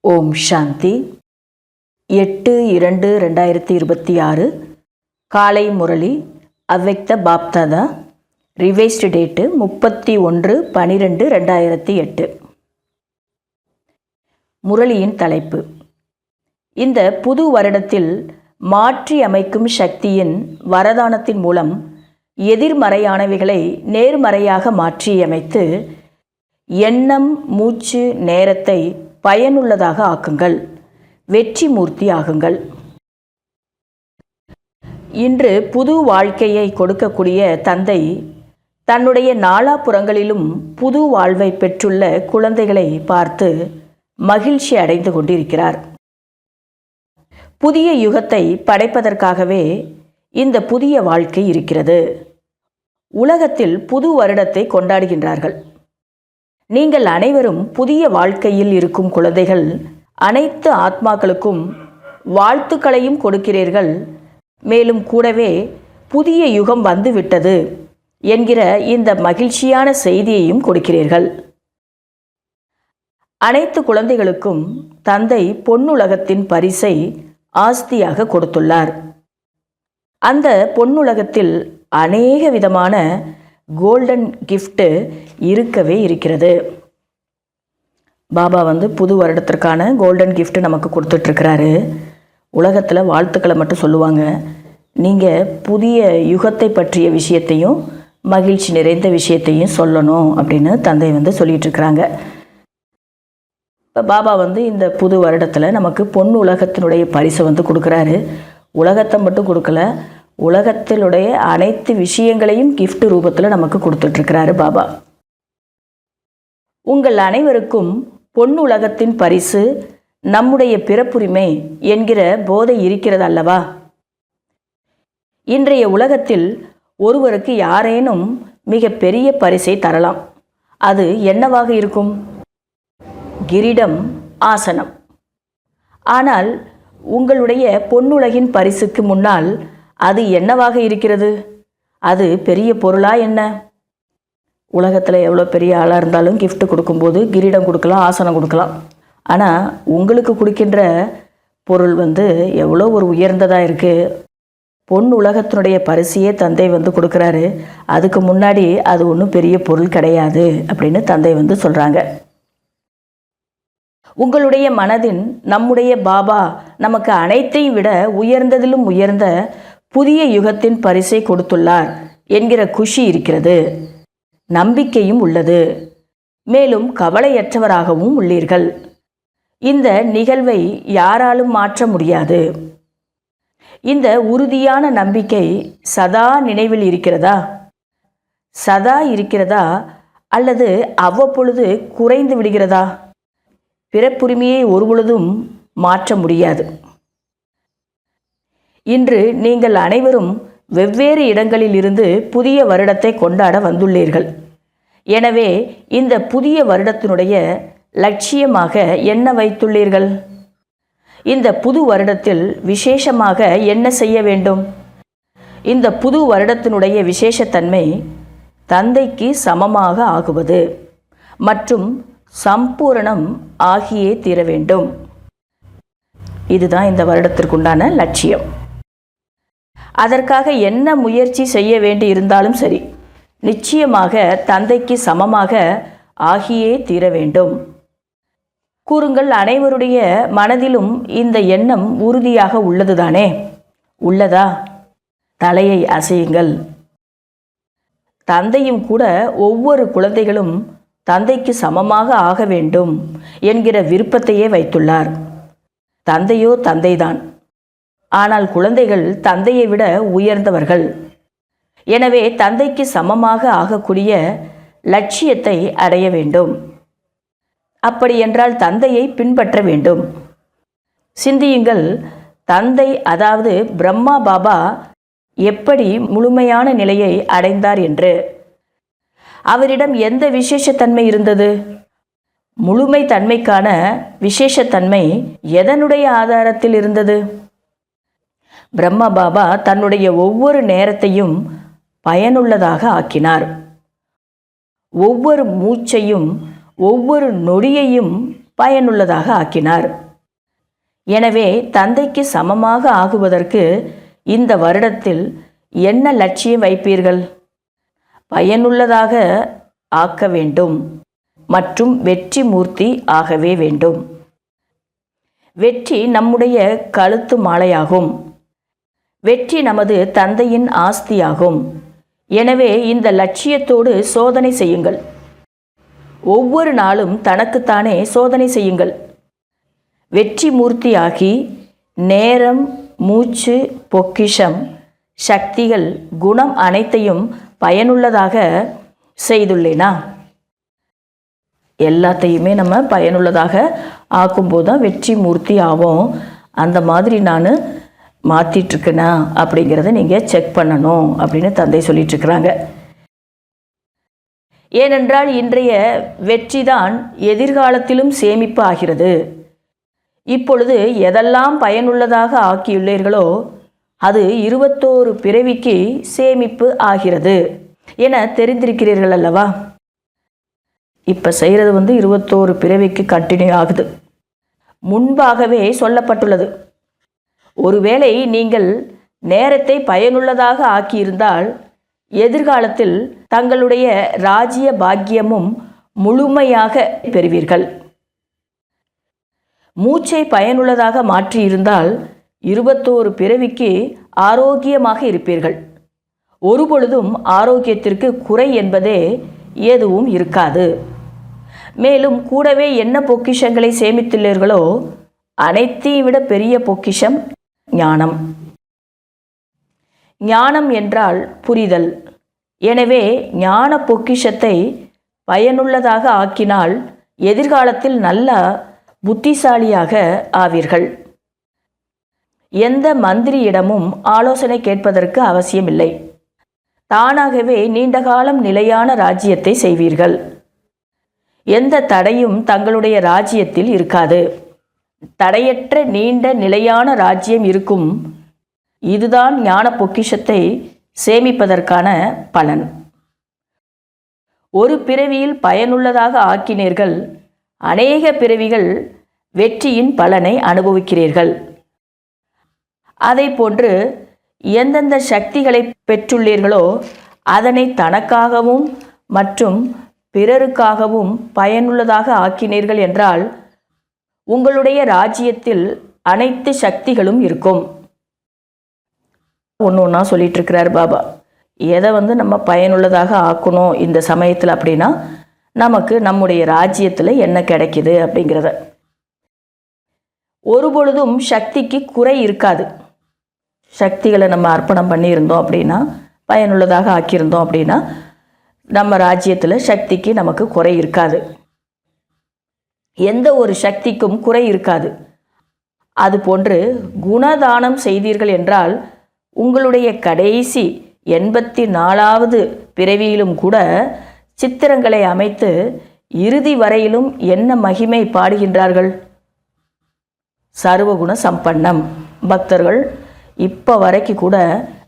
ஓம் சாந்தி 8/2/2026 காலை Murali அவ்வக்த Bapdada revised date 31/12/2008. முரளியின் தலைப்பு: இந்த புது வருடத்தில் மாற்றி அமைக்கும் சக்தியின் வரதானத்தின் மூலம் எதிர்மறையானவைகளை நேர்மறையாக மாற்றியமைத்து எண்ணம், மூச்சு, நேரத்தை பயனுள்ளதாக ஆக்குங்கள். வெற்றி மூர்த்தி ஆகுங்கள். இன்று புது வாழ்க்கையை கொடுக்கக்கூடிய தந்தை தன்னுடைய நாலாபுறங்களிலும் புது வாழ்வை பெற்றுள்ள குழந்தைகளை பார்த்து மகிழ்ச்சி அடைந்து கொண்டிருக்கிறார். புதிய யுகத்தை படைப்பதற்காகவே இந்த புதிய வாழ்க்கை இருக்கிறது. உலகத்தில் புது வருடத்தை கொண்டாடுகின்றார்கள். நீங்கள் அனைவரும் புதிய வாழ்க்கையில் இருக்கும் குழந்தைகள். அனைத்து ஆத்மாக்களுக்கும் வாழ்த்துக்களையும் கொடுக்கிறீர்கள். மேலும் கூடவே புதிய யுகம் வந்துவிட்டது என்கிற இந்த மகிழ்ச்சியான செய்தியையும் கொடுக்கிறீர்கள். அனைத்து குழந்தைகளுக்கும் தந்தை பொன்னுலகத்தின் பரிசை ஆஸ்தியாக கொடுத்துள்ளார். அந்த பொன்னுலகத்தில் அநேக விதமான கோல்டன் கிஃப்ட்டு இருக்கவே இருக்கிறது. பாபா புது வருடத்திற்கான கோல்டன் கிஃப்ட் நமக்கு கொடுத்துட்ருக்கிறாரு. உலகத்தில் வாழ்த்துக்களை மட்டும் சொல்லுவாங்க. நீங்கள் புதிய யுகத்தை பற்றிய விஷயத்தையும் மகிழ்ச்சி நிறைந்த விஷயத்தையும் சொல்லணும் அப்படின்னு தந்தை சொல்லிகிட்ருக்கிறாங்க. இப்போ பாபா இந்த புது வருடத்தில் நமக்கு பொன் உலகத்தினுடைய பரிசை கொடுக்குறாரு. உலகத்தை மட்டும் கொடுக்கல, உலகத்தினுடைய அனைத்து விஷயங்களையும் கிஃப்ட் ரூபத்தில் நமக்கு கொடுத்துட்ருக்கிறாரு பாபா. உங்கள் அனைவருக்கும் பொன் உலகத்தின் பரிசு நம்முடைய பிறப்புரிமை என்கிற போதை இருக்கிறது அல்லவா? இன்றைய உலகத்தில் ஒருவருக்கு யாரேனும் மிக பெரிய பரிசை தரலாம். அது என்னவாக இருக்கும்? கிரீடம், ஆசனம். ஆனால் உங்களுடைய பொன்னுலகின் பரிசுக்கு முன்னால் அது என்னவாக இருக்கிறது? அது பெரிய பொருளா என்ன? உலகத்தில் எவ்வளோ பெரிய ஆளாக இருந்தாலும் கிஃப்ட் கொடுக்கும்போது கிரீடம் கொடுக்கலாம், ஆசனம் கொடுக்கலாம். ஆனால் உங்களுக்கு கொடுக்கின்ற பொருள் எவ்வளோ ஒரு உயர்ந்ததாக இருக்குது. பொன் உலகத்தினுடைய பரிசையே தந்தை கொடுக்குறாரு. அதுக்கு முன்னாடி அது ஒன்றும் பெரிய பொருள் கிடையாது அப்படின்னு தந்தை சொல்கிறாங்க. உங்களுடைய மனதின் நம்முடைய பாபா நமக்கு அனைத்தையும் விட உயர்ந்ததிலும் உயர்ந்த புதிய யுகத்தின் பரிசை கொடுத்துள்ளார் என்கிற குஷி இருக்கிறது. நம்பிக்கையும் உள்ளது. மேலும் கவலையற்றவராகவும் உள்ளீர்கள். இந்த நிகழ்வை யாராலும் மாற்ற முடியாது. இந்த உறுதியான நம்பிக்கை சதா நினைவில் இருக்கிறதா? சதா இருக்கிறதா அல்லது அவ்வப்பொழுது குறைந்து விடுகிறதா? பிறப்புரிமையை ஒருபொழுதும் மாற்ற முடியாது. இன்று நீங்கள் அனைவரும் வெவ்வேறு இடங்களில் இருந்து புதிய வருடத்தை கொண்டாட வந்துள்ளீர்கள். எனவே இந்த புதிய வருடத்தினுடைய லட்சியமாக என்ன வைத்துள்ளீர்கள்? இந்த புது வருடத்தில் விசேஷமாக என்ன செய்ய வேண்டும்? இந்த புது வருடத்தினுடைய விசேஷத்தன்மை தந்தைக்கு சமமாக ஆகுவது மற்றும் சம்பூரணம் ஆகியே தீர வேண்டும். இதுதான் இந்த வருடத்திற்குண்டான லட்சியம். அதற்காக என்ன முயற்சி செய்ய வேண்டி இருந்தாலும் சரி, நிச்சயமாக தந்தைக்கு சமமாக ஆகியே தீர வேண்டும். கூறுங்கள், அனைவருடைய மனதிலும் இந்த எண்ணம் உறுதியாக உள்ளதுதானே? உள்ளதா? தலையை அசையுங்கள். தந்தையும் கூட ஒவ்வொரு குழந்தைகளும் தந்தைக்கு சமமாக ஆக வேண்டும் என்கிற விருப்பத்தையே வைத்துள்ளார். தந்தையோ தந்தைதான். ஆனால் குழந்தைகள் தந்தையை விட உயர்ந்தவர்கள். எனவே தந்தைக்கு சமமாக ஆகக்கூடிய லட்சியத்தை அடைய வேண்டும். அப்படி என்றால் தந்தையை பின்பற்ற வேண்டும். சிந்தியுங்கள், தந்தை அதாவது பிரம்மா பாபா எப்படி முழுமையான நிலையை அடைந்தார் என்று. அவரிடம் எந்த விசேஷத்தன்மை இருந்தது? முழுமை தன்மைக்கான விசேஷத்தன்மை எதனுடைய ஆதாரத்தில் இருந்தது? பிரம்மா பாபா தன்னுடைய ஒவ்வொரு நேரத்தையும் பயனுள்ளதாக ஆக்கினார். ஒவ்வொரு மூச்சையும் ஒவ்வொரு நொடியையும் பயனுள்ளதாக ஆக்கினார். எனவே தந்தைக்கு சமமாக ஆகுவதற்கு இந்த வருடத்தில் என்ன லட்சியம் வைப்பீர்கள்? பயனுள்ளதாக ஆக்க வேண்டும் மற்றும் வெற்றி மூர்த்தி ஆகவே வேண்டும். வெற்றி நம்முடைய கழுத்து மாலையாகும். வெற்றி நமது தந்தையின் ஆஸ்தியாகும். எனவே இந்த லட்சியத்தோடு சோதனை செய்யுங்கள். ஒவ்வொரு நாளும் தனக்குத்தானே சோதனை செய்யுங்கள். வெற்றி மூர்த்தியாகி நேரம், மூச்சு, பொக்கிஷம், சக்திகள், குணம் அனைத்தையும் பயனுள்ளதாக செய்துள்ளேனா? எல்லாத்தையுமே நம்ம பயனுள்ளதாக ஆக்கும்போது தான் வெற்றி மூர்த்தி ஆகும். அந்த மாதிரி நான் மாற்றிட்டுருக்கேனா அப்படிங்கிறத நீங்கள் செக் பண்ணணும் அப்படின்னு தந்தை சொல்லிகிட்ருக்குறாங்க. ஏனென்றால் இன்றைய வெற்றி தான் எதிர்காலத்திலும் சேமிப்பு ஆகிறது. இப்பொழுது எதெல்லாம் பயனுள்ளதாக ஆக்கியுள்ளீர்களோ அது 21 பிறவிக்கு சேமிப்பு ஆகிறது என தெரிந்திருக்கிறீர்கள் அல்லவா? இப்போ செய்கிறது 21 பிறவிக்கு கண்டினியூ ஆகுது. முன்பாகவே சொல்லப்பட்டுள்ளது. ஒருவேளை நீங்கள் நேரத்தை பயனுள்ளதாக ஆக்கியிருந்தால் எதிர்காலத்தில் தங்களுடைய ராஜ்ய பாக்கியமும் முழுமையாக பெறுவீர்கள். மூச்சை பயனுள்ளதாக மாற்றியிருந்தால் 21 பிறவிக்கு ஆரோக்கியமாக இருப்பீர்கள். ஒருபொழுதும் ஆரோக்கியத்திற்கு குறை என்பதே எதுவும் இருக்காது. மேலும் கூடவே என்ன பொக்கிஷங்களை சேமித்துள்ளீர்களோ அனைத்தையும் விட பெரிய பொக்கிஷம் ஞானம். ஞானம் என்றால் புரிதல். எனவே ஞான பொக்கிஷத்தை பயனுள்ளதாக ஆக்கினால் எதிர்காலத்தில் நல்ல புத்திசாலியாக ஆவீர்கள். எந்த மந்திரியிடமும் ஆலோசனை கேட்பதற்கு அவசியமில்லை. தானாகவே நீண்டகாலம் நிலையான ராஜ்யத்தை செய்வீர்கள். எந்த தடையும் தங்களுடைய ராஜ்யத்தில் இருக்காது. தடையற்ற நீண்ட நிலையான ராஜ்யம் இருக்கும். இதுதான் ஞான பொக்கிஷத்தை சேமிப்பதற்கான பலன். ஒரு பிறவியில் பயனுள்ளதாக ஆக்கினீர்கள். அநேக பிறவிகள் வெற்றியின் பலனை அனுபவிக்கிறீர்கள். அதை போன்று எந்தெந்த சக்திகளை பெற்றுள்ளீர்களோ அதனை தனக்காகவும் மற்றும் பிறருக்காகவும் பயனுள்ளதாக ஆக்கினீர்கள் என்றால் உங்களுடைய ராஜ்யத்தில் அனைத்து சக்திகளும் இருக்கும். ஒன்று ஒன்றா சொல்லிட்டு இருக்கிறார் பாபா. எதை நம்ம பயனுள்ளதாக ஆக்கணும் இந்த சமயத்தில் அப்படின்னா நமக்கு நம்முடைய ராஜ்யத்தில் என்ன கிடைக்குது அப்படிங்கிறத. ஒருபொழுதும் சக்திக்கு குறை இருக்காது. சக்திகளை நம்ம அர்ப்பணம் பண்ணியிருந்தோம் அப்படின்னா, பயனுள்ளதாக ஆக்கியிருந்தோம் அப்படின்னா நம்ம ராஜ்யத்தில் சக்திக்கு நமக்கு குறை இருக்காது. எந்த ஒரு சக்திக்கும் குறை இருக்காது. அதுபோன்று குணதானம் செய்தீர்கள் என்றால் உங்களுடைய கடைசி 84வது பிறவியிலும் கூட சித்திரங்களை அமைத்து இறுதி வரையிலும் என்ன மகிமை பாடுகின்றார்கள்? சர்வகுண சம்பன்னம். பக்தர்கள் இப்போ வரைக்கும் கூட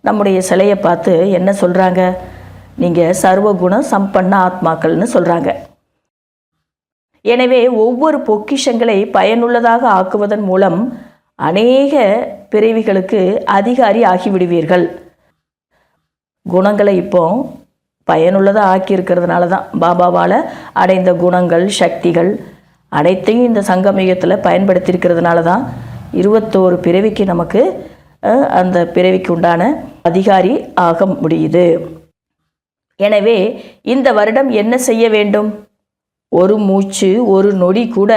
நம்முடைய சிலையை பார்த்து என்ன சொல்கிறாங்க? நீங்கள் சர்வகுண சம்பன்ன ஆத்மாக்கள்னு சொல்கிறாங்க. எனவே ஒவ்வொரு பொக்கிஷங்களை பயனுள்ளதாக ஆக்குவதன் மூலம் அநேக பிறவிகளுக்கு அதிகாரி ஆகிவிடுவீர்கள். குணங்களை இப்போ பயனுள்ளதாக ஆக்கியிருக்கிறதுனால தான் பாபாவால் அடைந்த குணங்கள், சக்திகள் அனைத்தையும் இந்த சங்கமயுகத்தில் பயன்படுத்தியிருக்கிறதுனால தான் 21 பிறவிக்கு நமக்கு அந்த பிறவிக்கு உண்டான அதிகாரி ஆக முடியுது. எனவே இந்த வருடம் என்ன செய்ய வேண்டும்? ஒரு மூச்சு, ஒரு நொடி கூட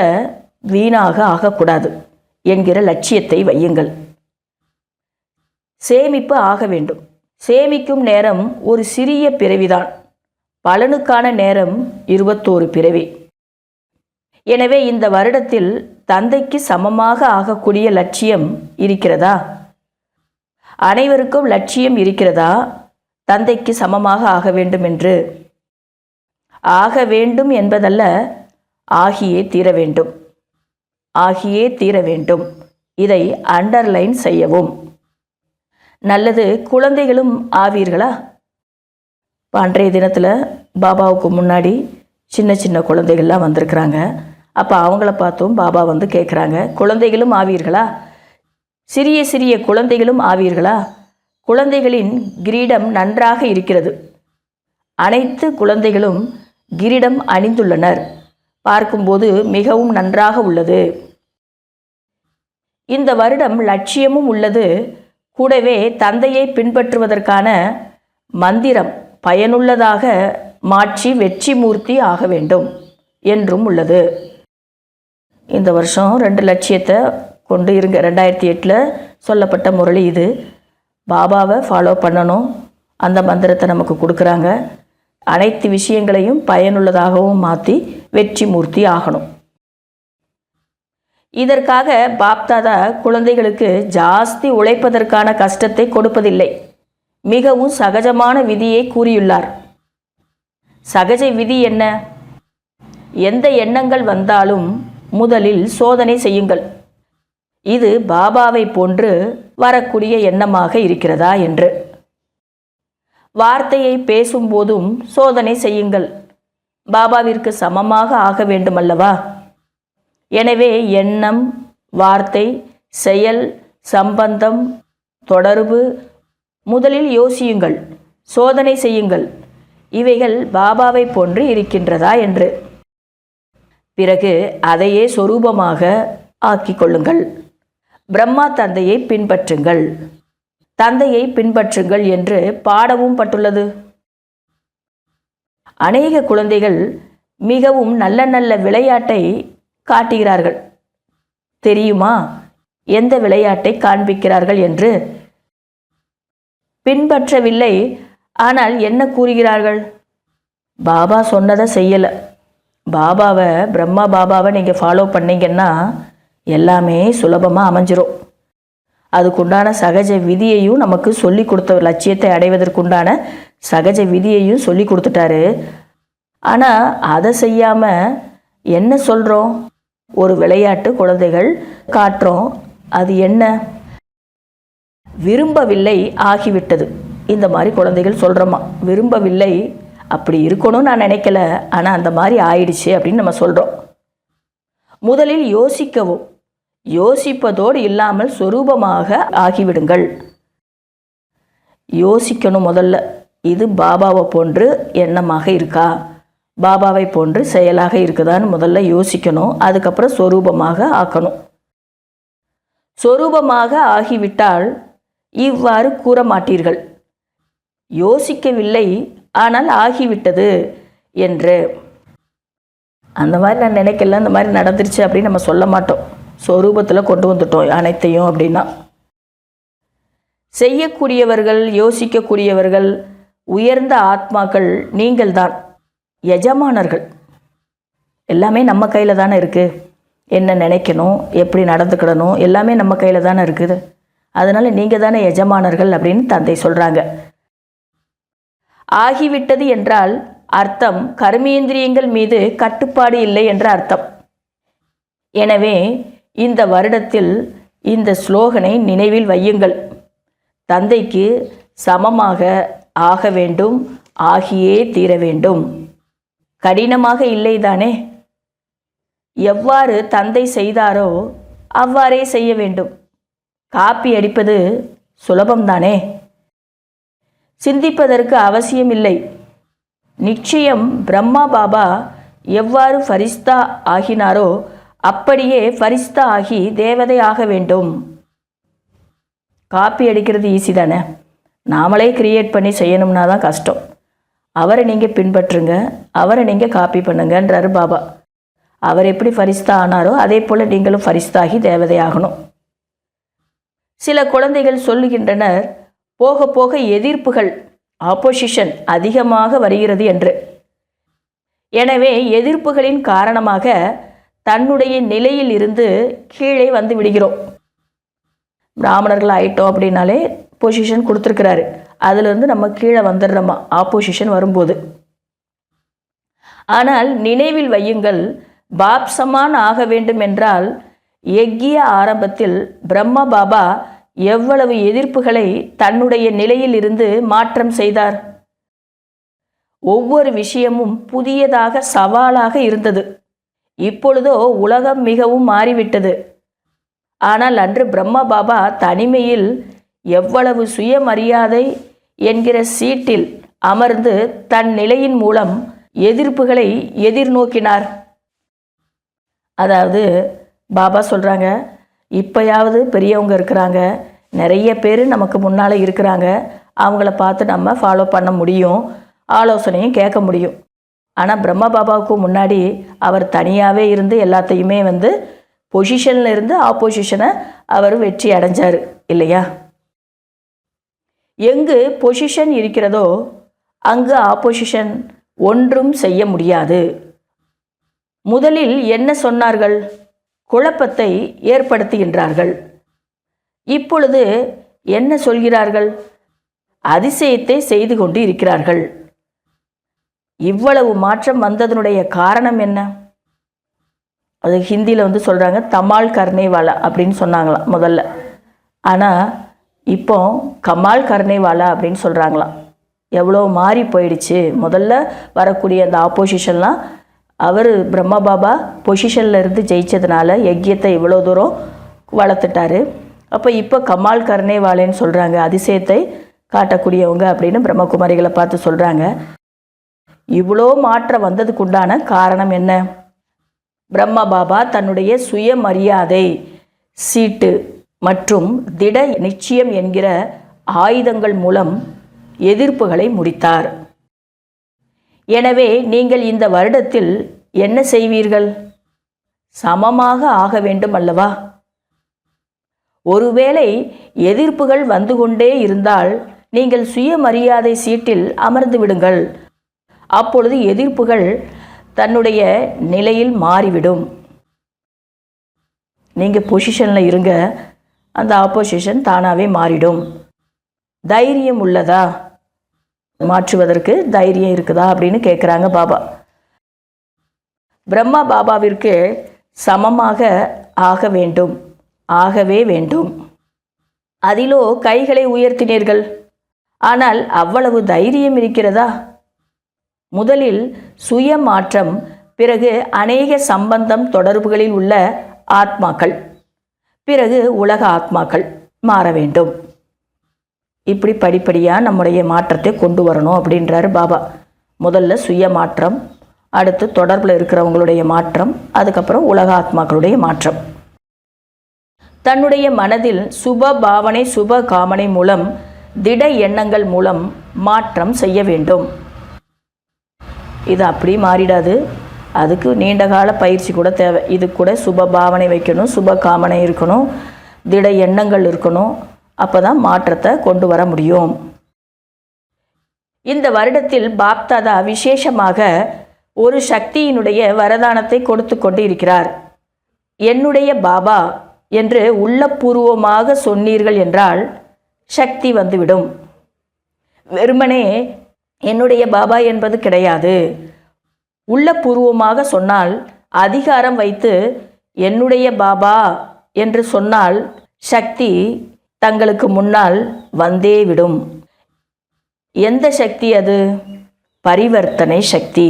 வீணாக ஆகக்கூடாது என்கிற லட்சியத்தை வையுங்கள். சேமிப்பு ஆக வேண்டும். சேமிக்கும் நேரம் ஒரு சிறிய பிறவிதான். பலனுக்கான நேரம் 21 பிறவி. எனவே இந்த வருடத்தில் தந்தைக்கு சமமாக ஆகக்கூடிய லட்சியம் இருக்கிறதா? அனைவருக்கும் லட்சியம் இருக்கிறதா? தந்தைக்கு சமமாக ஆக வேண்டும் என்று. ஆக வேண்டும் என்பதல்ல, ஆகியே தீர வேண்டும். ஆகியே தீர வேண்டும். இதை அண்டர்லைன் செய்யவும். நல்லது. குழந்தைகளும் ஆவீர்களா? அன்றைய தினத்தில் பாபாவுக்கு முன்னாடி சின்ன சின்ன குழந்தைகள்லாம் வந்திருக்கிறாங்க. அப்போ அவங்கள பார்த்தும் பாபா வந்து கேட்குறாங்க, குழந்தைகளும் ஆவீர்களா? சிறிய சிறிய குழந்தைகளும் ஆவீர்களா? குழந்தைகளின் கிரீடம் நன்றாக இருக்கிறது. அனைத்து குழந்தைகளும் கிரீடம் அணிந்துள்ளனர். பார்க்கும்போது மிகவும் நன்றாக உள்ளது. இந்த வருடம் லட்சியமும் உள்ளது. கூடவே தந்தையை பின்பற்றுவதற்கான மந்திரம் பயனுள்ளதாக மாற்றி வெற்றி மூர்த்தி ஆக வேண்டும் என்றும் உள்ளது. இந்த வருஷம் 2 லட்சியத்தை கொண்டு இருங்க. 2008 சொல்லப்பட்ட முரளி இது. பாபாவை ஃபாலோ பண்ணணும். அந்த மந்திரத்தை நமக்கு கொடுக்குறாங்க. அனைத்து விஷயங்களையும் பயனுள்ளதாகவும் மாற்றி வெற்றி மூர்த்தி ஆகணும். இதற்காக பாப்தாதா குழந்தைகளுக்கு ஜாஸ்தி உழைப்பதற்கான கஷ்டத்தை கொடுப்பதில்லை. மிகவும் சகஜமான விதியை கூறியுள்ளார். சகஜ விதி என்ன? எந்த எண்ணங்கள் வந்தாலும் முதலில் சோதனை செய்யுங்கள். இது பாபாவை போன்று வரக்கூடிய எண்ணமாக இருக்கிறதா என்று. வார்த்தையை பேசும்போதும் சோதனை செய்யுங்கள். பாபாவிற்கு சமமாக ஆக வேண்டுமல்லவா? எனவே எண்ணம், வார்த்தை, செயல், சம்பந்தம், தொடர்பு முதலில் யோசியுங்கள், சோதனை செய்யுங்கள். இவைகள் பாபாவை போன்று இருக்கின்றதா என்று. பிறகு அதையே சொரூபமாக ஆக்கிக் கொள்ளுங்கள். பிரம்மா தந்தையை பின்பற்றுங்கள், தந்தையை பின்பற்றுங்கள் என்று பாடவும் பட்டுள்ளது. அநேக குழந்தைகள் மிகவும் நல்ல நல்ல விளையாட்டை காட்டுகிறார்கள். தெரியுமா எந்த விளையாட்டை காண்பிக்கிறார்கள் என்று? பின்பற்றவில்லை. ஆனால் என்ன கூறுகிறார்கள்? பாபா சொன்னதை செய்யலை. பாபாவை, பிரம்மா பாபாவை நீங்கள் ஃபாலோ பண்ணிங்கன்னா எல்லாமே சுலபமாக அமைஞ்சிரும். அதுக்குண்டான சகஜ விதியையும் நமக்கு சொல்லி கொடுத்த லட்சியத்தை அடைவதற்குண்டான சகஜ விதியையும் சொல்லி கொடுத்துட்டாரு. ஆனால் அதை செய்யாமல் என்ன சொல்கிறோம்? ஒரு விளையாட்டு குழந்தைகள் காட்டுறோம். அது என்ன? விரும்பவில்லை ஆகிவிட்டது. இந்த மாதிரி குழந்தைகள் சொல்கிறோமா, விரும்பவில்லை, அப்படி இருக்கணும்னு நான் நினைக்கல, ஆனால் அந்த மாதிரி ஆயிடுச்சு அப்படின்னு நம்ம சொல்கிறோம். முதலில் யோசிக்கவும், யோசிப்பதோடு இல்லாமல் சொரூபமாக ஆகிவிடுங்கள். யோசிக்கணும் முதல்ல. இது பாபாவை போன்று எண்ணமாக இருக்கா, பாபாவை போன்று செயலாக இருக்குதான்னு முதல்ல யோசிக்கணும். அதுக்கப்புறம் சொரூபமாக ஆக்கணும். சொரூபமாக ஆகிவிட்டால் இவ்வாறு கூற மாட்டீர்கள், யோசிக்கவில்லை ஆனால் ஆகிவிட்டது என்று. அந்த மாதிரி நான் நினைக்கல, அந்த மாதிரி நடந்துருச்சு அப்படின்னு நம்ம சொல்ல மாட்டோம். சொரூபத்தில் கொண்டு வந்துட்டோம் அனைத்தையும் அப்படின்னா. செய்யக்கூடியவர்கள், யோசிக்கக்கூடியவர்கள், உயர்ந்த ஆத்மாக்கள் நீங்கள்தான், எஜமானர்கள். எல்லாமே நம்ம கையில் தானே இருக்குது. என்ன நினைக்கணும், எப்படி நடந்துக்கிடணும், எல்லாமே நம்ம கையில் தானே இருக்குது. அதனால் நீங்கள் தானே எஜமானர்கள் அப்படின்னு தந்தை சொல்கிறாங்க. ஆகிவிட்டது என்றால் அர்த்தம் கர்மேந்திரியங்கள் மீது கட்டுப்பாடு இல்லை என்ற அர்த்தம். எனவே இந்த வருடத்தில் இந்த ஸ்லோகனை நினைவில் வையுங்கள். தந்தைக்கு சமமாக ஆக வேண்டும், ஆகியே தீர வேண்டும். கடினமாக இல்லைதானே? எவ்வாறு தந்தை செய்தாரோ அவ்வாறே செய்ய வேண்டும். காப்பி அடிப்பது சுலபம்தானே? சிந்திப்பதற்கு அவசியம் இல்லை. நிச்சயம் பிரம்மா பாபா எவ்வாறு ஃபரிஸ்தா ஆகினாரோ அப்படியே ஃபரிஸ்தா ஆகி தேவதை ஆக வேண்டும். காப்பி அடிக்கிறது ஈஸி தானே? நாமளே கிரியேட் பண்ணி செய்யணும்னா தான் கஷ்டம். அவரை நீங்கள் பின்பற்றுங்க, அவரை நீங்கள் காப்பி பண்ணுங்கன்றாரு பாபா. அவர் எப்படி ஃபரிஸ்தா ஆனாரோ அதே போல் நீங்களும் ஃபரிஸ்தாகி தேவதையாகணும். சில குழந்தைகள் சொல்லுகின்றனர், போக போக எதிர்ப்புகள், ஆப்போசிஷன் அதிகமாக வருகிறது என்று. எனவே எதிர்ப்புகளின் காரணமாக தன்னுடைய நிலையில் இருந்து கீழே வந்து விடுகிறோம். பிராமணர்கள் ஆயிட்டோம் அப்படின்னாலே பொசிஷன் கொடுத்துருக்கிறாரு, அதிலிருந்து நம்ம கீழே வந்துடுறோமா ஆப்போசிஷன் வரும்போது. ஆனால் நினைவில் வையுங்கள், பாப் சமான் ஆக வேண்டும் என்றால் யக்கிய ஆரம்பத்தில் பிரம்மா பாபா எவ்வளவு எதிர்ப்புகளை தன்னுடைய நிலையில் இருந்து மாற்றம் செய்தார். ஒவ்வொரு விஷயமும் புதியதாக சவாலாக இருந்தது. இப்பொழுதோ உலகம் மிகவும் மாறிவிட்டது. ஆனால் அன்று பிரம்மா பாபா தனிமையில் எவ்வளவு சுயமரியாதை என்கிற சீட்டில் அமர்ந்து தன் நிலையின் மூலம் எதிர்ப்புகளை எதிர்நோக்கினார். அதாவது பாபா சொல்கிறாங்க, இப்போயாவது பெரியவங்க இருக்கிறாங்க, நிறைய பேர் நமக்கு முன்னால் இருக்கிறாங்க, அவங்கள பார்த்து நம்ம ஃபாலோ பண்ண முடியும், ஆலோசனையும் கேட்க முடியும். ஆனால் பிரம்மா பாபாவுக்கு முன்னாடி அவர் தனியாகவே இருந்து எல்லாத்தையுமே பொசிஷனில் இருந்து ஆப்போசிஷனை அவர் வெற்றி அடைஞ்சார் இல்லையா? எங்கு பொசிஷன் இருக்கிறதோ அங்கு ஆப்போசிஷன் ஒன்றும் செய்ய முடியாது. முதலில் என்ன சொன்னார்கள்? குழப்பத்தை ஏற்படுத்துகின்றார்கள். இப்பொழுது என்ன சொல்கிறார்கள்? அதிசயத்தை செய்து கொண்டு இருக்கிறார்கள். இவ்வளவு மாற்றம் வந்ததனுடைய காரணம் என்ன? அது ஹிந்தியில் சொல்கிறாங்க தமால் கர்னேவாலா அப்படின்னு சொன்னாங்களாம் முதல்ல. ஆனால் இப்போ கமால் கர்னேவாலா அப்படின்னு சொல்கிறாங்களாம். எவ்வளோ மாறி போயிடுச்சு. முதல்ல வரக்கூடிய அந்த ஆப்போசிஷன்லாம் அவர் பிரம்மா பாபா பொசிஷனில் இருந்து ஜெயித்ததுனால யஜ்யத்தை இவ்வளோ தூரம் வளர்த்துட்டாரு. அப்போ இப்போ கமால் கர்னேவாலேன்னு சொல்கிறாங்க, அதிசயத்தை காட்டக்கூடியவங்க அப்படின்னு பிரம்மகுமாரிகளை பார்த்து சொல்கிறாங்க. இவ்வளோ மாற்றம் வந்ததுக்குண்டான காரணம் என்ன? பிரம்மா பாபா தன்னுடைய சுயமரியாதை, சீட்டு மற்றும் திட நிச்சயம் என்கிற ஆயுதங்கள் மூலம் எதிர்ப்புகளை முடித்தார். எனவே நீங்கள் இந்த வருடத்தில் என்ன செய்வீர்கள்? சமமாக ஆக வேண்டும் அல்லவா? ஒருவேளை எதிர்ப்புகள் வந்து கொண்டே இருந்தால் நீங்கள் சுயமரியாதை சீட்டில் அமர்ந்து விடுங்கள். அப்பொழுது எதிர்ப்புகள் தன்னுடைய நிலையில் மாறிவிடும். நீங்கள் பொசிஷனில் இருங்க, அந்த ஆப்போசிஷன் தானாகவே மாறிடும். தைரியம் உள்ளதா? மாற்றுவதற்கு தைரியம் இருக்குதா அப்படின்னு கேட்குறாங்க பாபா. பிரம்மா பாபாவிற்கு சமமாக ஆக வேண்டும், ஆகவே வேண்டும். அதிலோ கைகளை உயர்த்தினீர்கள். ஆனால் அவ்வளவு தைரியம் இருக்கிறதா? முதலில் சுய மாற்றம், பிறகு அநேக சம்பந்தம் தொடர்புகளில் உள்ள ஆத்மாக்கள், பிறகு உலக ஆத்மாக்கள் மாற வேண்டும். இப்படி படிப்படியாக நம்முடைய மாற்றத்தை கொண்டு வரணும் அப்படின்றாரு பாபா. முதல்ல சுய மாற்றம், அடுத்து தொடர்பில் இருக்கிறவங்களுடைய மாற்றம், அதுக்கப்புறம் உலக ஆத்மாக்களுடைய மாற்றம். தன்னுடைய மனதில் சுப பாவனை, சுப காமனை மூலம், திட எண்ணங்கள் மூலம் மாற்றம் செய்ய வேண்டும். இது அப்படி மாறிடாது, அதுக்கு நீண்டகால பயிற்சி கூட தேவை. இது கூட சுப பாவனை வைக்கணும், சுப காமனை இருக்கணும், திட எண்ணங்கள் இருக்கணும். அப்போ தான் மாற்றத்தை கொண்டு வர முடியும். இந்த வருடத்தில் பாப்தாதா விசேஷமாக ஒரு சக்தியினுடைய வரதானத்தை கொடுத்து கொண்டு இருக்கிறார். என்னுடைய பாபா என்று உள்ளபூர்வமாக சொன்னீர்கள் என்றால் சக்தி வந்துவிடும். வெறுமனே என்னுடைய பாபா என்பது கிடையாது. உள்ளபூர்வமாக சொன்னால், அதிகாரம் வைத்து என்னுடைய பாபா என்று சொன்னால் சக்தி தங்களுக்கு முன்னால் வந்தே விடும். எந்த சக்தி அது? பரிவர்த்தனை சக்தி,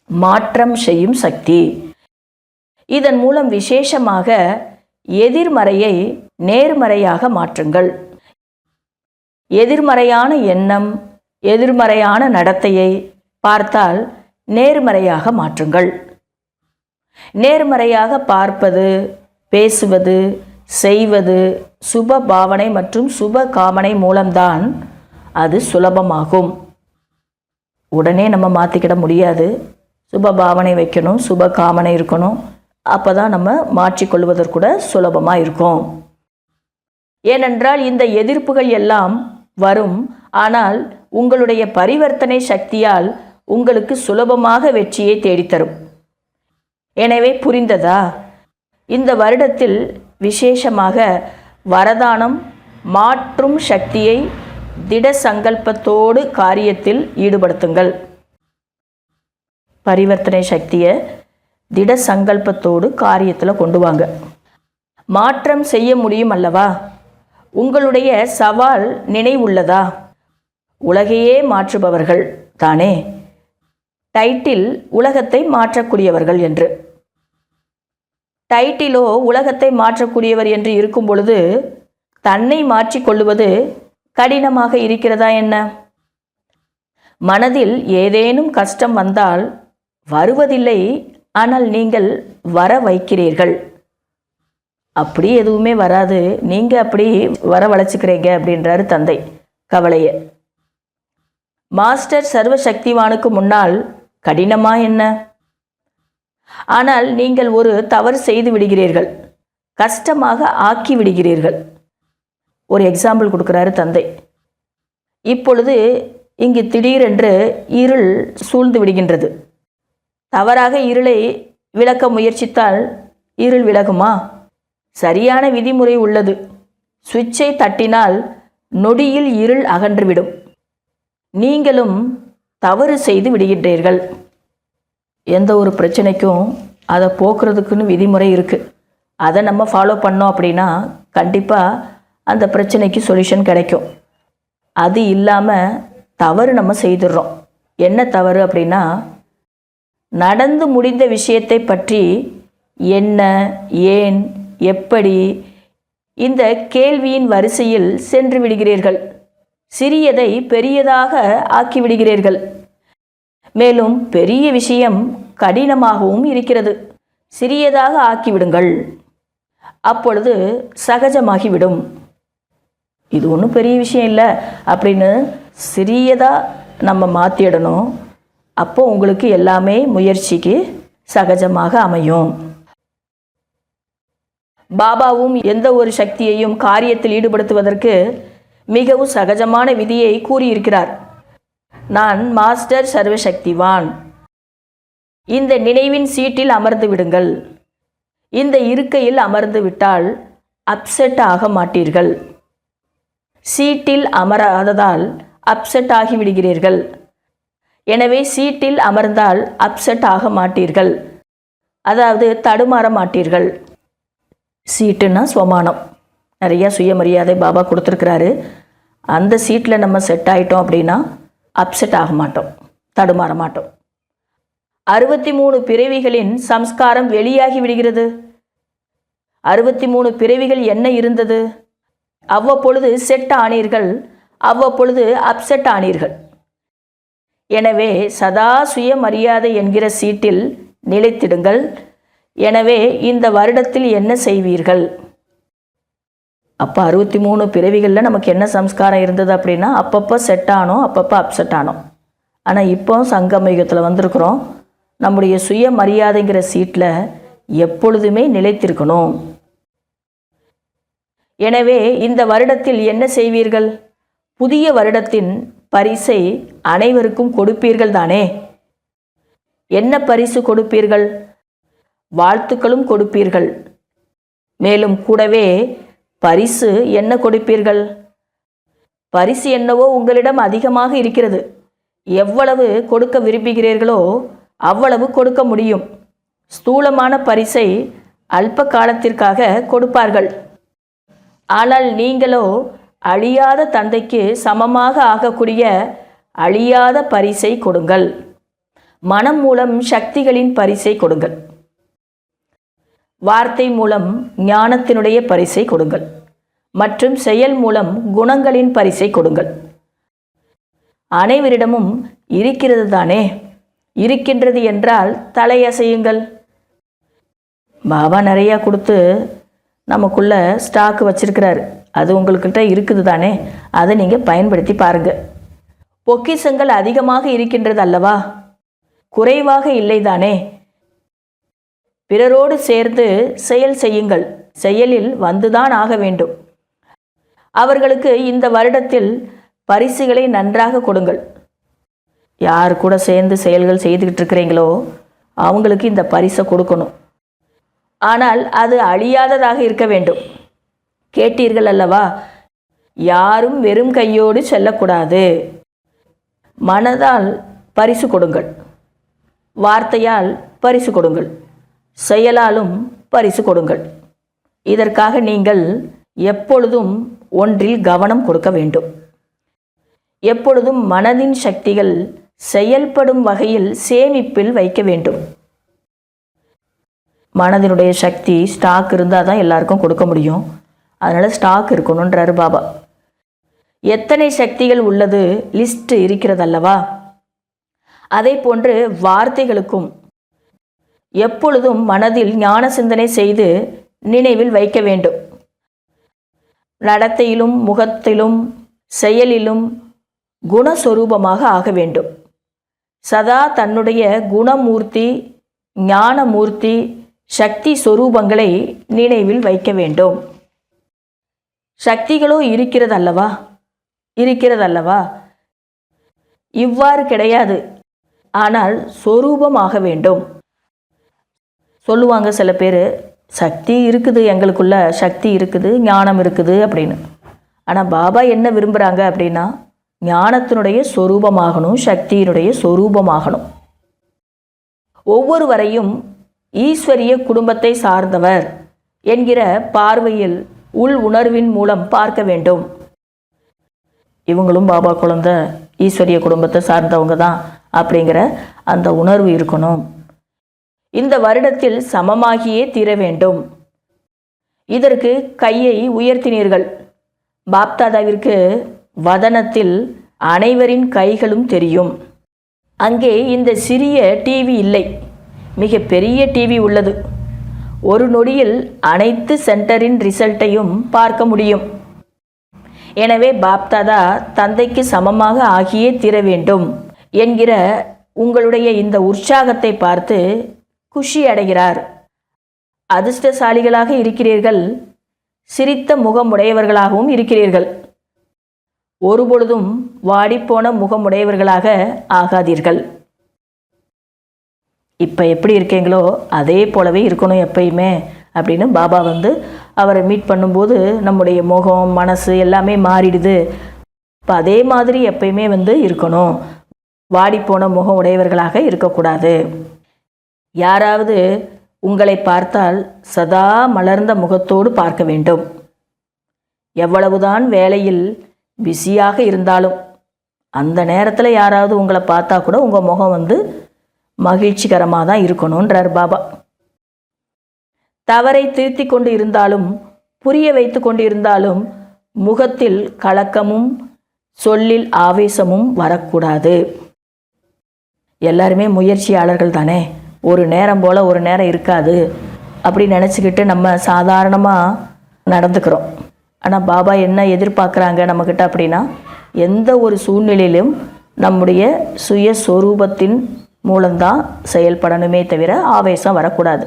மாற்றம் செய்யும் சக்தி. இதன் மூலம் விசேஷமாக எதிர்மறையை நேர்மறையாக மாற்றுங்கள். எதிர்மறையான எண்ணம், எதிர்மறையான நடத்தையை பார்த்தால் நேர்மறையாக மாற்றுங்கள். நேர்மறையாக பார்ப்பது, பேசுவது, செய்வது சுப பாவனை மற்றும் சுப காமனை மூலம்தான் அது சுலபமாகும். உடனே நம்ம மாற்றிக்கிட முடியாது. சுப பாவனை வைக்கணும், சுப காமனை இருக்கணும். அப்போ தான் நம்ம மாற்றிக்கொள்வதற்கூட சுலபமாக இருக்கும். ஏனென்றால் இந்த எதிர்ப்புகள் எல்லாம் வரும். ஆனால் உங்களுடைய பரிவர்த்தனை சக்தியால் உங்களுக்கு சுலபமாக வெற்றியை தேடித்தரும். எனவே புரிந்ததா? இந்த வருடத்தில் விசேஷமாக வரதானம் மாற்றும் சக்தியை திட சங்கல்பத்தோடு காரியத்தில் ஈடுபடுத்துங்கள். பரிவர்த்தனை சக்தியை திட சங்கல்பத்தோடு காரியத்தில் கொண்டு வாங்க. மாற்றம் செய்ய முடியும் அல்லவா? உங்களுடைய சவால் நினைவுள்ளதா? உலகையே மாற்றுபவர்கள் தானே. டைட்டில் உலகத்தை மாற்றக்கூடியவர்கள் என்று. டைட்டிலோ உலகத்தை மாற்றக்கூடியவர் என்று இருக்கும் பொழுது தன்னை மாற்றிக்கொள்ளுவது கடினமாக இருக்கிறதா என்ன? மனதில் ஏதேனும் கஷ்டம் வந்தால் வருவதில்லை, ஆனால் நீங்கள் வர வைக்கிறீர்கள். அப்படி எதுவுமே வராது, நீங்கள் அப்படி வரவழைச்சிக்கிறீங்க அப்படின்றாரு தந்தை கவலையை. மாஸ்டர் சர்வசக்திவானுக்கு முன்னால் கடினமா என்ன? ஆனால் நீங்கள் ஒரு தவறு செய்து விடுகிறீர்கள், கஷ்டமாக ஆக்கி விடுகிறீர்கள். ஒரு எக்ஸாம்பிள் கொடுக்குறாரு தந்தை. இப்பொழுது இங்கு திடீரென்று இருள் சூழ்ந்து விடுகின்றது. தவறாக இருளை விளக்க முயற்சித்தால் இருள் விலகுமா? சரியான விதிமுறை உள்ளது. சுவிட்சை தட்டினால் நொடியில் இருள் அகன்றுவிடும். நீங்களும் தவறு செய்து விடுகின்றீர்கள். எந்த ஒரு பிரச்சனைக்கும் அதை போக்குறதுக்குன்னு விதிமுறை இருக்குது. அதை நம்ம ஃபாலோ பண்ணோம் அப்படின்னா கண்டிப்பாக அந்த பிரச்சனைக்கு சொல்யூஷன் கிடைக்கும். அது இல்லாமல் தவறு நம்ம செய்துடுறோம். என்ன தவறு அப்படின்னா, நடந்து முடிந்த விஷயத்தை பற்றி என்ன, ஏன், எப்படி இந்த கேள்வியின் வரிசையில் சென்று விடுகிறீர்கள். சிறியதை பெரியதாக ஆக்கிவிடுகிறீர்கள். மேலும் பெரிய விஷயம் கடினமாகவும் இருக்கிறது. சிறியதாக ஆக்கிவிடுங்கள், அப்பொழுது சகஜமாகிவிடும். இது ஒன்றும் பெரிய விஷயம் இல்லை அப்படின்னு சிறியதாக நம்ம மாற்றிடணும். அப்போ உங்களுக்கு எல்லாமே முயற்சிக்கு சகஜமாக அமையும். பாபாவும் எந்த ஒரு சக்தியையும் காரியத்தில் ஈடுபடுத்துவதற்கு மிகவும் சகஜமான விதியை கூறியிருக்கிறார். நான் மாஸ்டர் சர்வசக்திவான். இந்த நினைவின் சீட்டில் அமர்ந்து விடுங்கள். இந்த இருக்கையில் அமர்ந்து விட்டால் அப்செட் ஆக மாட்டீர்கள். சீட்டில் அமராததால் அப்செட் ஆகிவிடுகிறீர்கள். எனவே சீட்டில் அமர்ந்தால் அப்செட் ஆக மாட்டீர்கள், அதாவது தடுமாற மாட்டீர்கள். சீட்டுன்னா சுவமானம், நிறையா சுயமரியாதை பாபா கொடுத்துருக்கிறாரு. அந்த சீட்டில் நம்ம செட் ஆகிட்டோம் அப்படின்னா அப்செட் ஆக மாட்டோம், தடுமாற மாட்டோம். 63 பிறவிகளின் சம்ஸ்காரம் வெளியாகி விடுகிறது. 63 பிறவிகள் என்ன இருந்தது? அவ்வப்பொழுது செட் ஆனீர்கள், அவ்வப்பொழுது அப்செட் ஆனீர்கள். எனவே சதா சுயமரியாதை என்கிற சீட்டில் நிலைத்திடுங்கள். எனவே இந்த வருடத்தில் என்ன செய்வீர்கள்? அப்போ 63 பிறவிகளில் நமக்கு என்ன சம்ஸ்காரம் இருந்தது அப்படின்னா, அப்பப்போ செட் ஆனோம், அப்பப்போ அப்செட் ஆனோம். ஆனால் இப்போ சங்கம யுகத்தில் வந்திருக்கிறோம். நம்முடைய சுயமரியாதைங்கிற சீட்டில் எப்பொழுதுமே நிலைத்திருக்கணும். எனவே இந்த வருடத்தில் என்ன செய்வீர்கள்? புதிய வருடத்தின் பரிசை அனைவருக்கும் கொடுப்பீர்கள் தானே? என்ன பரிசு கொடுப்பீர்கள்? வாழ்த்துக்களும் கொடுப்பீர்கள். மேலும் கூடவே பரிசு என்ன கொடுப்பீர்கள்? பரிசு என்னவோ உங்களிடம் அதிகமாக இருக்கிறது. எவ்வளவு கொடுக்க விரும்புகிறீர்களோ அவ்வளவு கொடுக்க முடியும். ஸ்தூலமான பரிசை அல்ப காலத்திற்காக கொடுப்பார்கள். ஆனால் நீங்களோ அழியாத தந்தைக்கு சமமாக ஆகக்கூடிய அழியாத பரிசை கொடுங்கள். மனம் மூலம் சக்திகளின் பரிசை கொடுங்கள். வார்த்தை மூலம் ஞானத்தினுடைய பரிசை கொடுங்கள். மற்றும் செயல் மூலம் குணங்களின் பரிசை கொடுங்கள். அனைவரிடமும் இருக்கிறது தானே? இருக்கின்றது என்றால் தலையசையுங்கள். பாபா நிறையா கொடுத்து நமக்குள்ள ஸ்டாக்கு வச்சிருக்கிறாரு. அது உங்கள்கிட்ட இருக்குது தானே? அதை நீங்கள் பயன்படுத்தி பாருங்கள். பொக்கிஷங்கள் அதிகமாக இருக்கின்றது அல்லவா? குறைவாக இல்லை தானே? பிறரோடு சேர்ந்து செயல் செய்யுங்கள். செயலில் வந்துதான் ஆக வேண்டும். அவர்களுக்கு இந்த வருடத்தில் பரிசுகளை நன்றாக கொடுங்கள். யார் கூட சேர்ந்து செயல்கள் செய்துக்கிட்டு இருக்கிறீங்களோ அவங்களுக்கு இந்த பரிசை கொடுக்கணும். ஆனால் அது அழியாததாக இருக்க வேண்டும். கேட்டீர்கள் அல்லவா? யாரும் வெறும் கையோடு செல்லக்கூடாது. மனதால் பரிசு கொடுங்கள், வார்த்தையால் பரிசு கொடுங்கள், செயலாலும் பரிசு கொடுங்கள். இதற்காக நீங்கள் எப்பொழுதும் ஒன்றில் கவனம் கொடுக்க வேண்டும். எப்பொழுதும் மனதின் சக்திகள் செயல்படும் வகையில் சேமிப்பில் வைக்க வேண்டும். மனதினுடைய சக்தி ஸ்டாக் இருந்தால் தான் எல்லாருக்கும் கொடுக்க முடியும். அதனால் ஸ்டாக் இருக்கணுன்றாரு பாபா. எத்தனை சக்திகள் உள்ளது லிஸ்ட் இருக்கிறதல்லவா? அதே போன்று வார்த்தைகளுக்கும் எப்பொழுதும் மனதில் ஞான சிந்தனை செய்து நினைவில் வைக்க வேண்டும். நடத்தையிலும் முகத்திலும் செயலிலும் குணஸ்வரூபமாக ஆக வேண்டும். சதா தன்னுடைய குணமூர்த்தி, ஞானமூர்த்தி, சக்தி சொரூபங்களை நினைவில் வைக்க வேண்டும். சக்திகளோ இருக்கிறதல்லவா? இவ்வாறு கிடையாது. ஆனால் சொரூபமாக வேண்டும். சொல்லுவாங்க சில பேர், சக்தி இருக்குது, எங்களுக்குள்ள சக்தி இருக்குது, ஞானம் இருக்குது அப்படின்னு. ஆனால் பாபா என்ன விரும்புகிறாங்க அப்படின்னா, ஞானத்தினுடைய சொரூபமாகணும், சக்தியினுடைய சொரூபமாகணும். ஒவ்வொருவரையும் ஈஸ்வரிய குடும்பத்தை சார்ந்தவர் என்கிற பார்வையில் உள் உணர்வின் மூலம் பார்க்க வேண்டும். இவங்களும் பாபா குழந்தை, ஈஸ்வரிய குடும்பத்தை சார்ந்தவங்க தான் அப்படிங்கிற அந்த உணர்வு இருக்கணும். இந்த வருடத்தில் சமமாகியே தீர வேண்டும். இதற்கு கையை உயர்த்தினீர்கள். பாப்தாதாவிற்கு வதனத்தில் அனைவரின் கைகளும் தெரியும். அங்கே இந்த சிறிய டிவி இல்லை, மிக பெரிய டிவி உள்ளது. ஒரு நொடியில் அனைத்து சென்டரின் ரிசல்ட்டையும் பார்க்க முடியும். எனவே பாப்தாதா தந்தைக்கு சமமாக ஆகியே தீர வேண்டும் என்கிற உங்களுடைய இந்த உற்சாகத்தை பார்த்து குஷி அடைகிறார். அதிர்ஷ்டசாலிகளாக இருக்கிறீர்கள், சிரித்த முகமுடையவர்களாகவும் இருக்கிறீர்கள். ஒருபொழுதும் வாடிப்போன முகமுடையவர்களாக ஆகாதீர்கள். இப்போ எப்படி இருக்கீங்களோ அதே போலவே இருக்கணும் எப்பயுமே அப்படின்னு பாபா அவரை மீட் பண்ணும்போது நம்முடைய முகம், மனசு எல்லாமே மாறிடுது. இப்போ அதே மாதிரி எப்பயுமே இருக்கணும். வாடிப்போன முகம் உடையவர்களாக இருக்கக்கூடாது. யாராவது உங்களை பார்த்தால் சதா மலர்ந்த முகத்தோடு பார்க்க வேண்டும். எவ்வளவுதான் வேலையில் பிஸியாக இருந்தாலும் அந்த நேரத்தில் யாராவது உங்களை பார்த்தா கூட உங்கள் முகம் மகிழ்ச்சிகரமாக தான் இருக்கணுன்றார் பாபா. தவறை திருத்தி கொண்டு இருந்தாலும் புரிய வைத்து கொண்டு இருந்தாலும் முகத்தில் கலக்கமும் சொல்லில் ஆவேசமும் வரக்கூடாது. எல்லாருமே முயற்சியாளர்கள் தானே, ஒரு நேரம் போல் ஒரு நேரம் இருக்காது அப்படி நினச்சிக்கிட்டு நம்ம சாதாரணமாக நடந்துக்கிறோம். ஆனால் பாபா என்ன எதிர்பார்க்குறாங்க நம்மக்கிட்ட அப்படின்னா, எந்த ஒரு சூழ்நிலையிலும் நம்முடைய சுயஸ்வரூபத்தின் மூலம்தான் செயல்படணுமே தவிர ஆவேசம் வரக்கூடாது.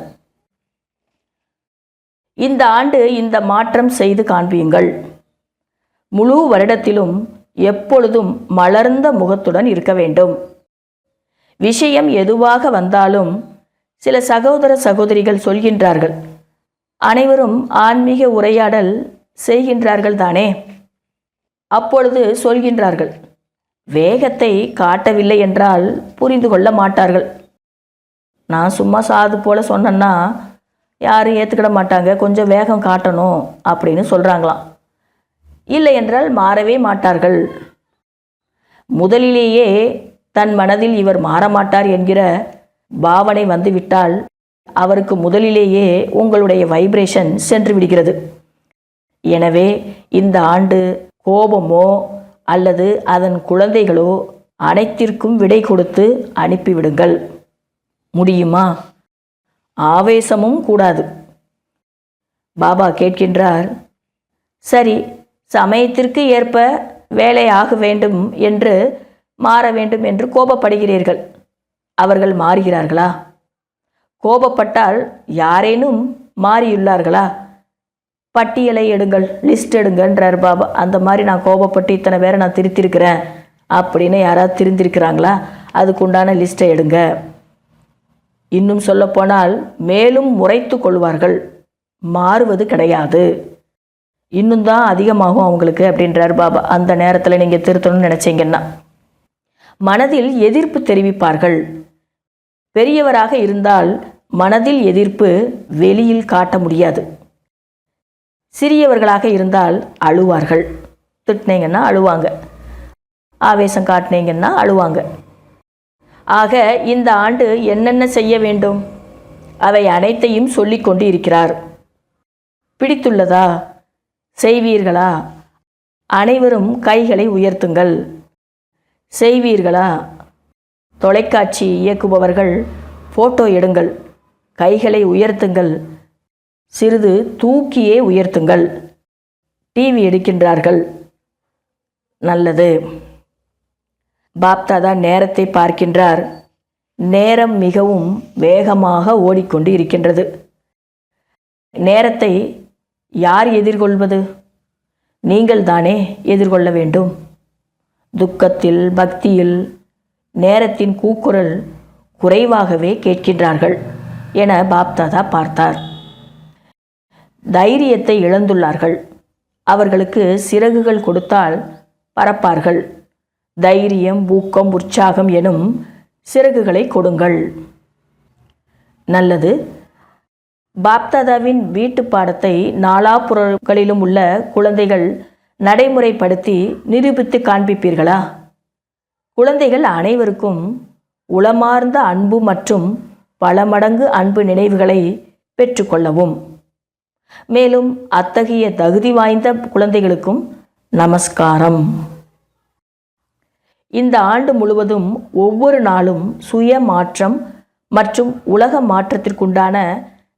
இந்த ஆண்டு இந்த மாற்றம் செய்து காண்பியுங்கள். முழு வருடத்திலும் எப்பொழுதும் மலர்ந்த முகத்துடன் இருக்க வேண்டும். விஷயம் எதுவாக வந்தாலும் சில சகோதர சகோதரிகள் சொல்கின்றார்கள், அனைவரும் ஆன்மீக உரையாடல் செய்கின்றார்கள் தானே. அப்பொழுது சொல்கின்றார்கள், வேகத்தை காட்டவில்லை என்றால் புரிந்து கொள்ள மாட்டார்கள். நான் சும்மா சாது போல சொன்னேன்னா யாரும் ஏற்றுக்கிட மாட்டாங்க, கொஞ்சம் வேகம் காட்டணும் அப்படின்னு சொல்கிறாங்களாம். இல்லை என்றால் மாறவே மாட்டார்கள். முதலிலேயே தன் மனதில் இவர் மாறமாட்டார் என்கிற பாவனை வந்துவிட்டால் அவருக்கு முதலிலேயே உங்களுடைய வைப்ரேஷன் சென்று விடுகிறது. எனவே இந்த ஆண்டு கோபமோ அல்லது அதன் குழந்தைகளோ அனைத்திற்கும் விடை கொடுத்து அனுப்பிவிடுங்கள். முடியுமா? ஆவேசமும் கூடாது. பாபா கேட்கின்றார், சரி, சமயத்திற்கு ஏற்ப வேலை ஆக வேண்டும் என்று மாற வேண்டும் என்று கோபப்படுகிறீர்கள். அவர்கள் மாறுகிறார்களா? கோபப்பட்டால் யாரேனும் மாறியுள்ளார்களா? பட்டியலை எடுங்கள், லிஸ்ட் எடுங்கன்றார் பாபா. அந்த மாதிரி நான் கோபப்பட்டு இத்தனை பேரை நான் திருத்திருக்கிறேன் அப்படின்னு யாராவது திருந்திருக்கிறாங்களா? அதுக்குண்டான லிஸ்ட்டை எடுங்க. இன்னும் சொல்லப்போனால் மேலும் முறைத்து கொள்வார்கள், மாறுவது கிடையாது. இன்னும் தான் அதிகமாகும் அவங்களுக்கு அப்படின்றார் பாபா. அந்த நேரத்தில் நீங்கள் திருத்தணும்னு நினச்சிங்கன்னா மனதில் எதிர்ப்பு தெரிவிப்பார்கள். பெரியவராக இருந்தால் மனதில் எதிர்ப்பு வெளியில் காட்ட முடியாது. சிறியவர்களாக இருந்தால் அழுவார்கள். திட்டினீங்கன்னா அழுவாங்க, ஆவேசம் காட்டினீங்கன்னா அழுவாங்க. ஆக இந்த ஆண்டு என்னென்ன செய்ய வேண்டும்? அவை அனைத்தையும் சொல்லிக் கொண்டு இருக்கிறார். பிடித்துள்ளதா? செய்வீர்களா? அனைவரும் கைகளை உயர்த்துங்கள். செய்வீர்களா? தொலைக்காட்சி இயக்குபவர்கள் போட்டோ எடுங்கள். கைகளை உயர்த்துங்கள். சிறிது தூக்கியே உயர்த்துங்கள். டிவி எடுக்கின்றார்கள். நல்லது. பாப்தாதா நேரத்தை பார்க்கின்றார். நேரம் மிகவும் வேகமாக ஓடிக்கொண்டு இருக்கின்றது. நேரத்தை யார் எதிர்கொள்வது? நீங்கள் தானே எதிர்கொள்ள வேண்டும். துக்கத்தில், பக்தியில் நேரத்தின் கூக்குரல் குறைவாகவே கேட்கின்றார்கள் என பாப்தாதா பார்த்தார். தைரியத்தை இழந்துள்ளார்கள். அவர்களுக்கு சிறகுகள் கொடுத்தால் பறப்பார்கள். தைரியம், ஊக்கம், உற்சாகம் எனும் சிறகுகளை கொடுங்கள். நல்லது. பாப்தாதாவின் வீட்டு பாடத்தை நாலாபுறங்களிலும் உள்ள குழந்தைகள் நடைமுறைப்படுத்தி நிரூபித்து காண்பிப்பீர்களா? குழந்தைகள் அனைவருக்கும் உளமார்ந்த அன்பு மற்றும் பல மடங்கு அன்பு நினைவுகளை பெற்றுக்கொள்ளவும். மேலும் அத்தகைய தகுதி வாய்ந்த குழந்தைகளுக்கும் நமஸ்காரம். இந்த ஆண்டு முழுவதும் ஒவ்வொரு நாளும் சுய மாற்றம் மற்றும் உலக மாற்றத்திற்குண்டான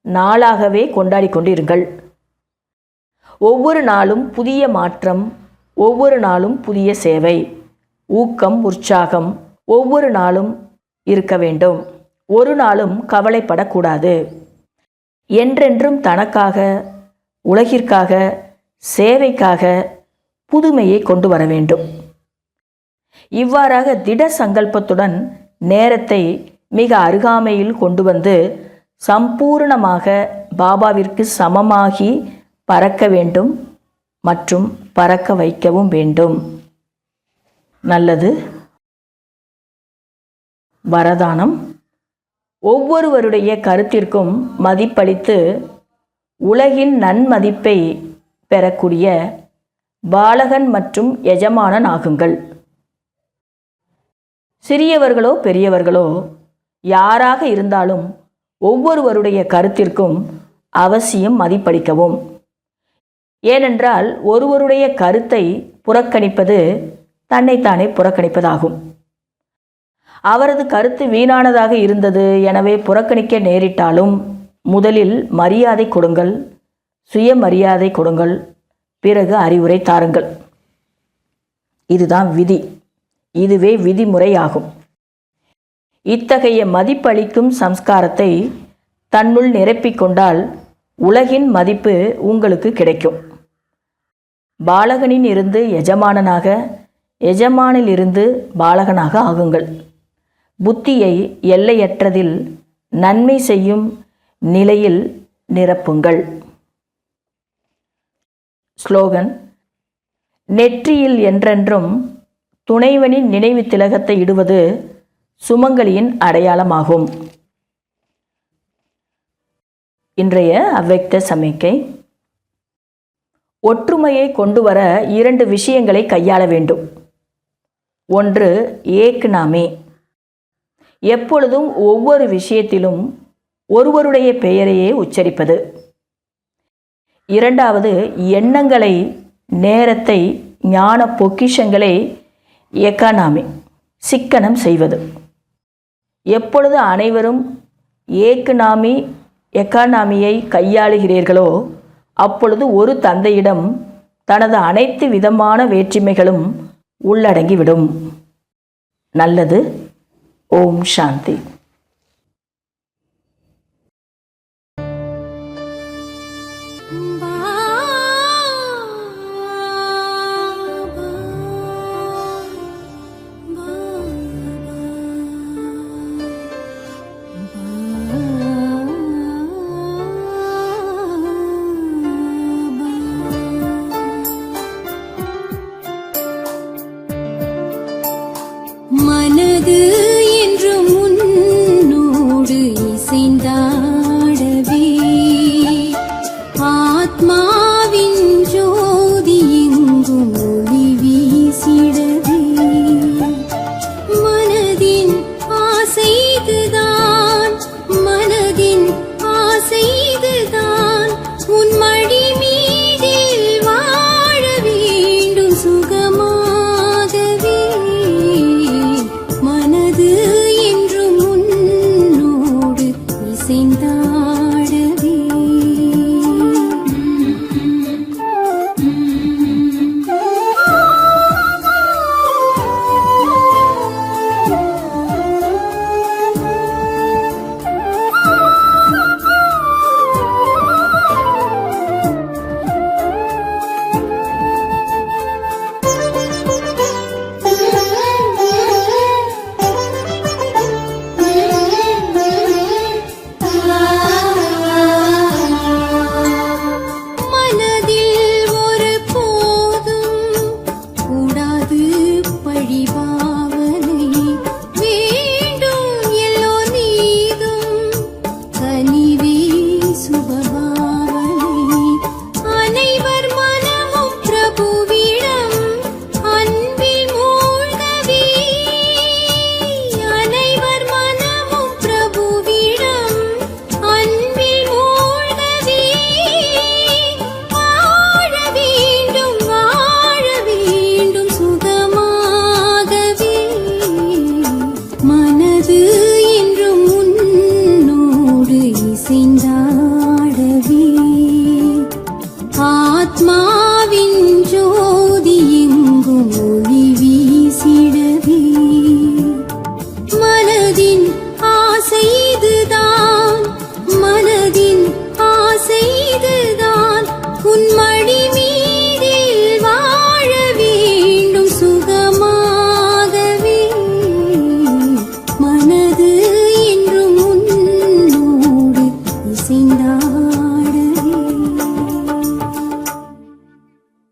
நாளாகவே கொண்டாடி கொண்டிருங்கள். ஒவ்வொரு நாளும் புதிய மாற்றம், ஒவ்வொரு நாளும் புதிய சேவை, ஊக்கம், உற்சாகம் ஒவ்வொரு நாளும் இருக்க வேண்டும். ஒரு நாளும் கவலைப்படக்கூடாது. என்றென்றும் தனக்காக, உலகிற்காக, சேவைக்காக புதுமையை கொண்டு வர வேண்டும். இவ்வாறாக திட சங்கல்பத்துடன் நேரத்தை மிக அருகாமையில் கொண்டு வந்து சம்பூர்ணமாக பாபாவிற்கு சமமாகி பறக்க வேண்டும் மற்றும் பறக்க வைக்கவும் வேண்டும். நல்லது. வரதானம். ஒவ்வொருவருடைய கருத்திற்கும் மதிப்பளித்து உலகின் நன்மதிப்பை பெறக்கூடிய பாலகன் மற்றும் எஜமானன் ஆகுங்கள். சிறியவர்களோ பெரியவர்களோ யாராக இருந்தாலும் ஒவ்வொருவருடைய கருத்திற்கும் அவசியம் மதிப்பளிக்கவும். ஏனென்றால் ஒருவருடைய கருத்தை புறக்கணிப்பது தன்னைத்தானே புறக்கணிப்பதாகும். அவரது கருத்து வீணானதாக இருந்தது, எனவே புறக்கணிக்க நேரிட்டாலும் முதலில் மரியாதை கொடுங்கள், சுயமரியாதை கொடுங்கள், பிறகு அறிவுரை தாருங்கள். இதுதான் விதி. இதுவே விதிமுறையாகும். இத்தகைய மதிப்பளிக்கும் சம்ஸ்காரத்தை தன்னுள் நிரப்பிக்கொண்டால் உலகின் மதிப்பு உங்களுக்கு கிடைக்கும். பாலகனில் இருந்து எஜமானனாக, எஜமானில் இருந்து பாலகனாக ஆகுங்கள். புத்தியை எல்லையற்றதில் நன்மை செய்யும் நிலையில் நிரப்புங்கள். ஸ்லோகன். நெற்றியில் என்றென்றும் துணைவனின் நினைவு திலகத்தை இடுவது சுமங்கலியின் அடையாளமாகும். இன்றைய அவ்வக்த சமிக்கை. ஒற்றுமையை கொண்டு வர 2 விஷயங்களை கையாள வேண்டும். ஒன்று ஏக் நாமே. எப்பொழுதும் ஒவ்வொரு விஷயத்திலும் ஒருவருடைய பெயரையே உச்சரிப்பது. இரண்டாவது எண்ணங்களை, நேரத்தை, ஞான பொக்கிஷங்களை எக்கானாமி சிக்கனம் செய்வது. எப்பொழுது அனைவரும் ஏக்நாமி எக்கானாமியை கையாளுகிறீர்களோ அப்பொழுது ஒரு தந்தையிடம் தனது அனைத்து விதமான வேற்றுமைகளும் உள்ளடங்கிவிடும். நல்லது. ஓம் சாந்தி.